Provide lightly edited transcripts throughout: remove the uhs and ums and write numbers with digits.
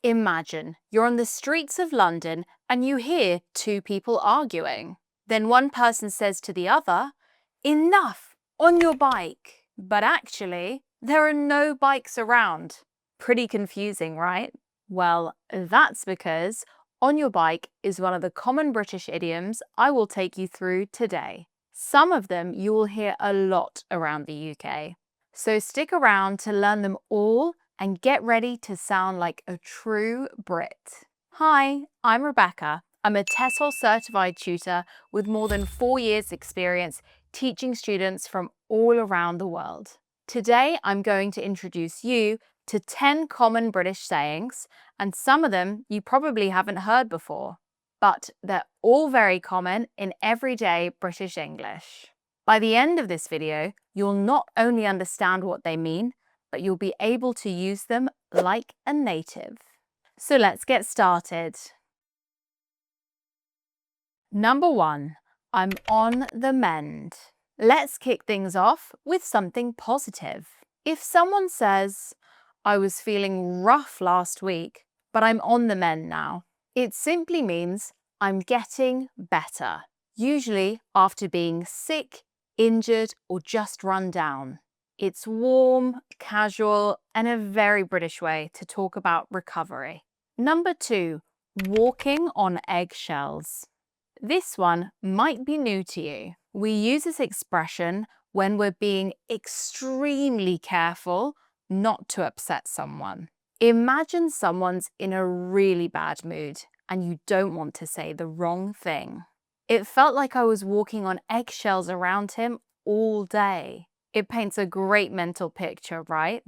Imagine you're on the streets of London and you hear two people arguing. Then one person says to the other, "Enough, on your bike." But actually, there are no bikes around. Pretty confusing, right? Well, that's because on your bike is one of the common British idioms I will take you through today. Some of them you will hear a lot around the UK. So stick around to learn them all and get ready to sound like a true Brit. Hi, I'm Rebecca. I'm a TESOL certified tutor with more than 4 years experience teaching students from all around the world. Today, I'm going to introduce you to 10 common British sayings, and some of them you probably haven't heard before, but they're all very common in everyday British English. By the end of this video, you'll not only understand what they mean, but you'll be able to use them like a native. So let's get started. Number 1, I'm on the mend. Let's kick things off with something positive. If someone says, "I was feeling rough last week, but I'm on the mend now," it simply means I'm getting better, usually after being sick, injured, or just run down. It's warm, casual, and a very British way to talk about recovery. Number 2, walking on eggshells. This one might be new to you. We use this expression when we're being extremely careful not to upset someone. Imagine someone's in a really bad mood and you don't want to say the wrong thing. It felt like I was walking on eggshells around him all day. It paints a great mental picture, right?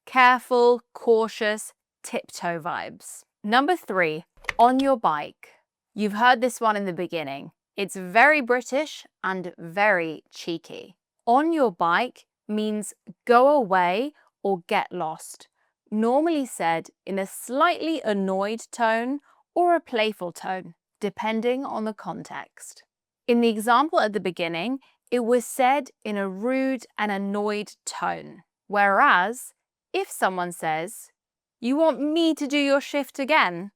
Careful, cautious, tiptoe vibes. Number 3, on your bike. You've heard this one in the beginning. It's very British and very cheeky. On your bike means go away or get lost, normally said in a slightly annoyed tone or a playful tone, depending on the context. In the example at the beginning, it was said in a rude and annoyed tone. Whereas, if someone says, "You want me to do your shift again?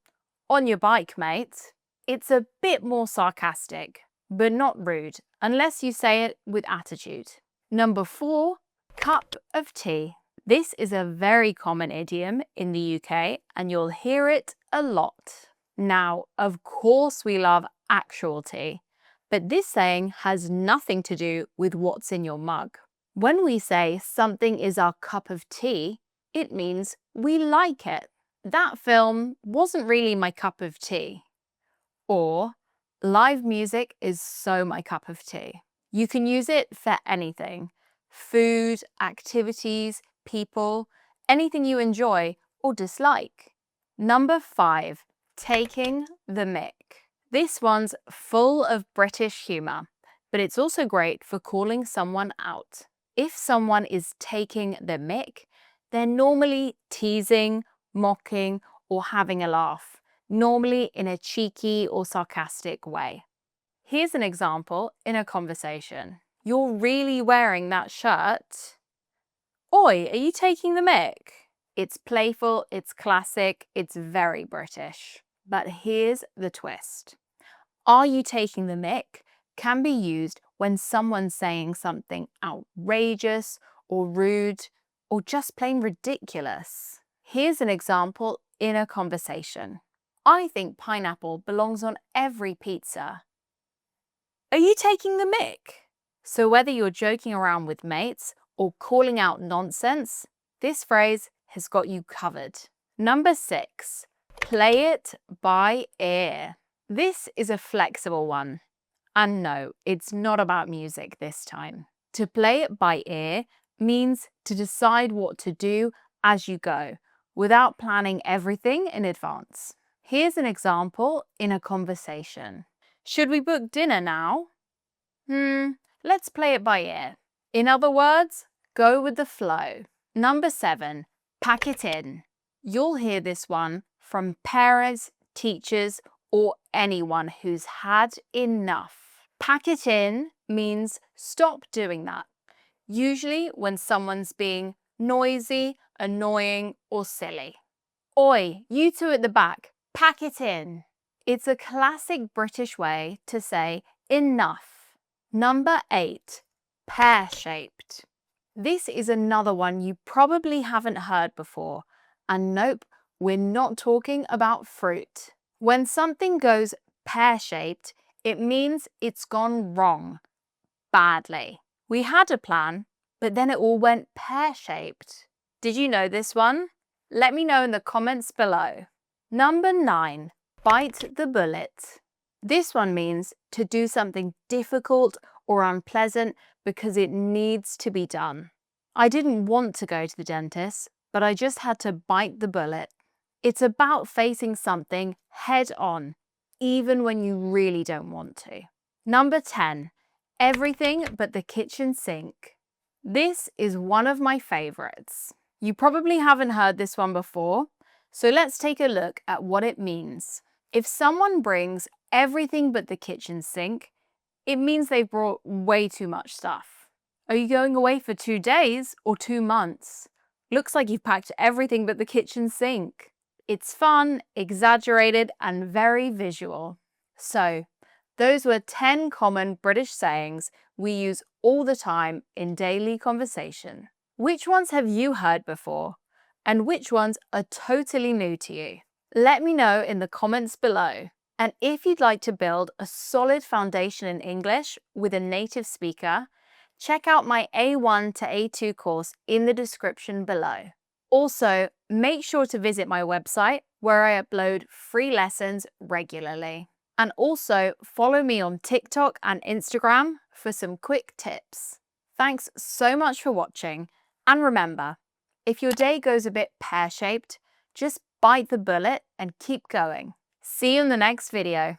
On your bike, mate," it's a bit more sarcastic, but not rude, unless you say it with attitude. Number 4, cup of tea. This is a very common idiom in the UK, and you'll hear it a lot. Now, of course we love actual tea, but this saying has nothing to do with what's in your mug. When we say something is our cup of tea, it means we like it. That film wasn't really my cup of tea. Or, live music is so my cup of tea. You can use it for anything. Food, activities, people, anything you enjoy or dislike. Number 5, taking the mick. This one's full of British humour, but it's also great for calling someone out. If someone is taking the mick, they're normally teasing, mocking, or having a laugh, normally in a cheeky or sarcastic way. Here's an example in a conversation. "You're really wearing that shirt. Oi, are you taking the mick?" It's playful, it's classic, it's very British. But here's the twist. "Are you taking the mick" can be used when someone's saying something outrageous or rude or just plain ridiculous. Here's an example in a conversation. "I think pineapple belongs on every pizza. Are you taking the mick?" So whether you're joking around with mates or calling out nonsense, this phrase has got you covered. Number 6, play it by ear. This is a flexible one. And no, it's not about music this time. To play it by ear means to decide what to do as you go, without planning everything in advance. Here's an example in a conversation. "Should we book dinner now?" Let's play it by ear. In other words, go with the flow. Number 7, pack it in. You'll hear this one from parents, teachers, or anyone who's had enough. Pack it in means stop doing that, usually when someone's being noisy, annoying, or silly. Oi, you two at the back, pack it in. It's a classic British way to say enough. Number 8, pear-shaped. This is another one you probably haven't heard before. And nope, we're not talking about fruit. When something goes pear-shaped, it means it's gone wrong, badly. We had a plan, but then it all went pear-shaped. Did you know this one? Let me know in the comments below. Number 9, bite the bullet. This one means to do something difficult or unpleasant because it needs to be done. I didn't want to go to the dentist, but I just had to bite the bullet. It's about facing something head on, even when you really don't want to. Number 10, everything but the kitchen sink. This is one of my favorites. You probably haven't heard this one before, so let's take a look at what it means. If someone brings everything but the kitchen sink, it means they've brought way too much stuff. Are you going away for 2 days or 2 months? Looks like you've packed everything but the kitchen sink. It's fun, exaggerated, and very visual. So, those were 10 common British sayings we use all the time in daily conversation. Which ones have you heard before? And which ones are totally new to you? Let me know in the comments below. And if you'd like to build a solid foundation in English with a native speaker, check out my A1 to A2 course in the description below. Also, make sure to visit my website where I upload free lessons regularly. And also follow me on TikTok and Instagram for some quick tips. Thanks so much for watching. And remember, if your day goes a bit pear-shaped, just bite the bullet and keep going. See you in the next video.